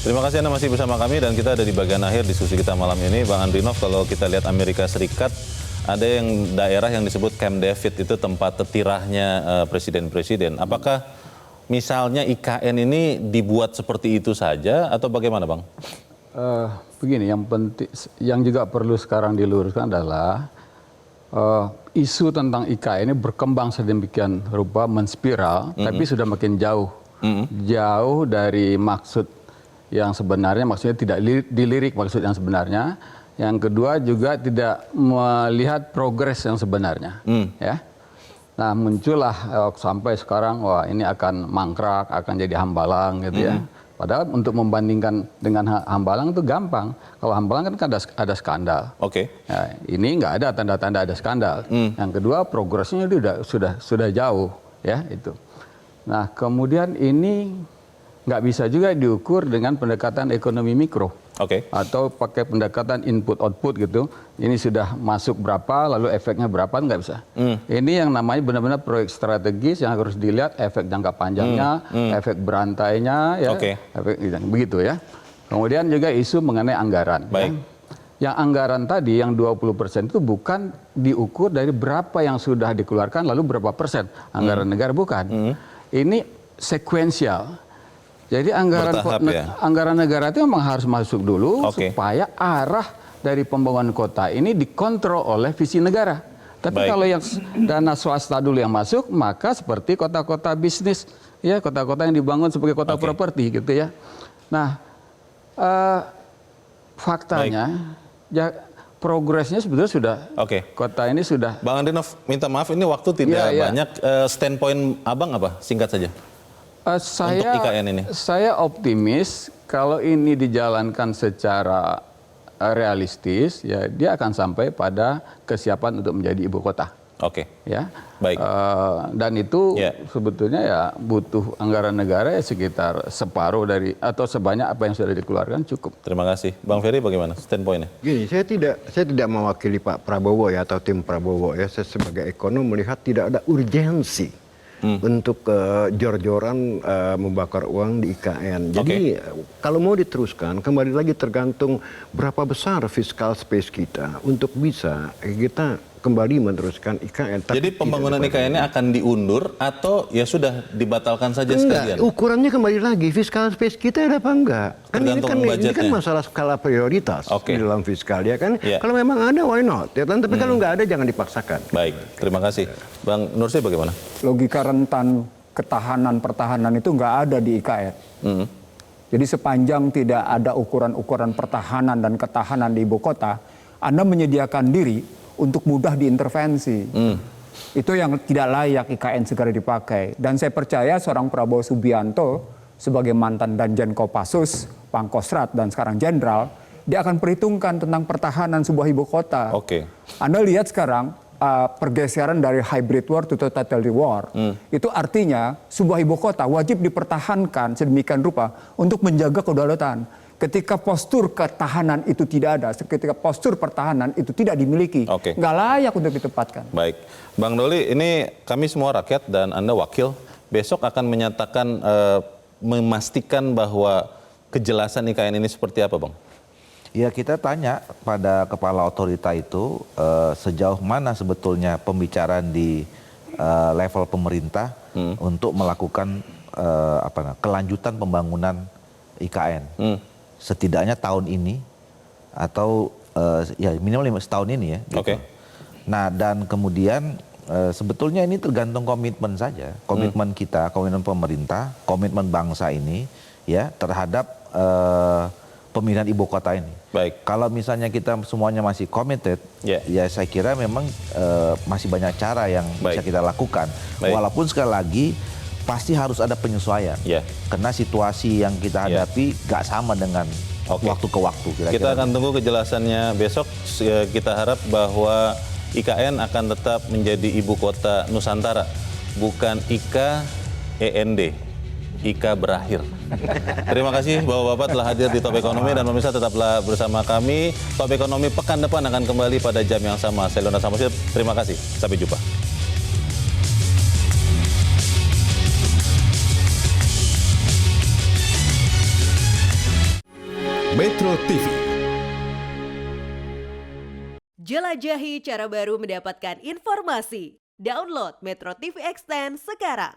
Terima kasih Anda masih bersama kami dan kita ada di bagian akhir diskusi kita malam ini. Bang Andrinov, kalau kita lihat Amerika Serikat, ada yang daerah yang disebut Camp David, itu tempat tetirahnya presiden-presiden. Apakah misalnya IKN ini dibuat seperti itu saja atau bagaimana, Bang? Begini, yang penting, yang juga perlu sekarang diluruskan adalah isu tentang IKN ini berkembang sedemikian rupa, menspiral, tapi sudah makin jauh. Jauh dari maksud yang sebenarnya, maksudnya tidak dilirik maksud yang sebenarnya. Yang kedua juga tidak melihat progres yang sebenarnya. Ya. Nah muncullah sampai sekarang, wah ini akan mangkrak, akan jadi hambalang gitu ya. Padahal untuk membandingkan dengan hambalang itu gampang. Kalau hambalang kan ada skandal. Oke. Ya, ini nggak ada tanda-tanda ada skandal. Yang kedua progresnya itu sudah jauh ya itu. Nah kemudian ini nggak bisa juga diukur dengan pendekatan ekonomi mikro. Oke. Atau pakai pendekatan input-output gitu. Ini sudah masuk berapa, lalu efeknya berapa, nggak bisa. Ini yang namanya benar-benar proyek strategis yang harus dilihat efek jangka panjangnya, efek berantainya, ya, efek begitu ya. Kemudian juga isu mengenai anggaran. Baik. Yang anggaran tadi, yang 20% itu bukan diukur dari berapa yang sudah dikeluarkan, lalu berapa persen anggaran negara, bukan. Ini sekuensial. Jadi anggaran negara itu memang harus masuk dulu supaya arah dari pembangunan kota ini dikontrol oleh visi negara. Tapi kalau yang dana swasta dulu yang masuk, maka seperti kota-kota bisnis, ya kota-kota yang dibangun sebagai kota properti gitu ya. Nah, faktanya ya, progresnya sebetulnya sudah, kota ini sudah. Bang Andrinov, minta maaf ini waktu tidak banyak. Standpoint Abang apa? Singkat saja. Untuk IKN ini. Saya optimis kalau ini dijalankan secara realistis, ya dia akan sampai pada kesiapan untuk menjadi ibu kota. Ya. Baik. Dan itu sebetulnya ya butuh anggaran negara ya sekitar separuh dari atau sebanyak apa yang sudah dikeluarkan cukup. Terima kasih. Bang Ferry bagaimana standpointnya? Gini, saya tidak mewakili Pak Prabowo ya atau tim Prabowo ya. Saya sebagai ekonom melihat tidak ada urgensi untuk jor-joran membakar uang di IKN. Jadi kalau mau diteruskan, kembali lagi tergantung berapa besar fiscal space kita untuk bisa kita kembali meneruskan IKN. Jadi pembangunan IKN-nya akan diundur atau ya sudah dibatalkan saja sekalian? Ukurannya kembali lagi, fiscal space kita ada apa enggak? Ini kan masalah skala prioritas di dalam fiskal ya kan. Kalau memang ada, why not? Ya kan? Tapi kalau nggak ada, jangan dipaksakan. Baik, terima kasih. Bang Nursi bagaimana? Logika rentan pertahanan itu nggak ada di IKN. Jadi sepanjang tidak ada ukuran-ukuran pertahanan dan ketahanan di ibu kota, Anda menyediakan diri untuk mudah diintervensi. Itu yang tidak layak IKN segera dipakai. Dan saya percaya seorang Prabowo Subianto sebagai mantan Danjen Kopassus, Pangkostrat dan sekarang jenderal, dia akan perhitungkan tentang pertahanan sebuah ibu kota. Anda lihat sekarang pergeseran dari hybrid war to total war. Itu artinya sebuah ibu kota wajib dipertahankan sedemikian rupa untuk menjaga kedaulatan. Ketika postur ketahanan itu tidak ada, ketika postur pertahanan itu tidak dimiliki, nggak layak untuk ditempatkan. Baik, Bang Doli, ini kami semua rakyat dan Anda wakil, besok akan menyatakan, memastikan bahwa kejelasan IKN ini seperti apa, Bang? Ya kita tanya pada kepala otorita itu sejauh mana sebetulnya pembicaraan di level pemerintah untuk melakukan kelanjutan pembangunan IKN. Setidaknya tahun ini atau ya minimal 5 tahun ini ya. Gitu. Nah dan kemudian sebetulnya ini tergantung komitmen saja, komitmen kita, komitmen pemerintah, komitmen bangsa ini ya terhadap pemilihan ibu kota ini. Kalau misalnya kita semuanya masih committed, ya saya kira memang masih banyak cara yang bisa kita lakukan. Walaupun sekali lagi pasti harus ada penyesuaian, karena situasi yang kita hadapi gak sama dengan waktu ke waktu. Kita akan tunggu kejelasannya besok. Kita harap bahwa IKN akan tetap menjadi ibu kota Nusantara, bukan IKEND, IKA berakhir. Terima kasih Bapak-Bapak telah hadir di Top Ekonomi dan pemirsa tetaplah bersama kami. Top Ekonomi pekan depan akan kembali pada jam yang sama. Saya Leonard Samosir, terima kasih. Sampai jumpa. Metro TV. Jelajahi cara baru mendapatkan informasi. Download Metro TV Extend sekarang.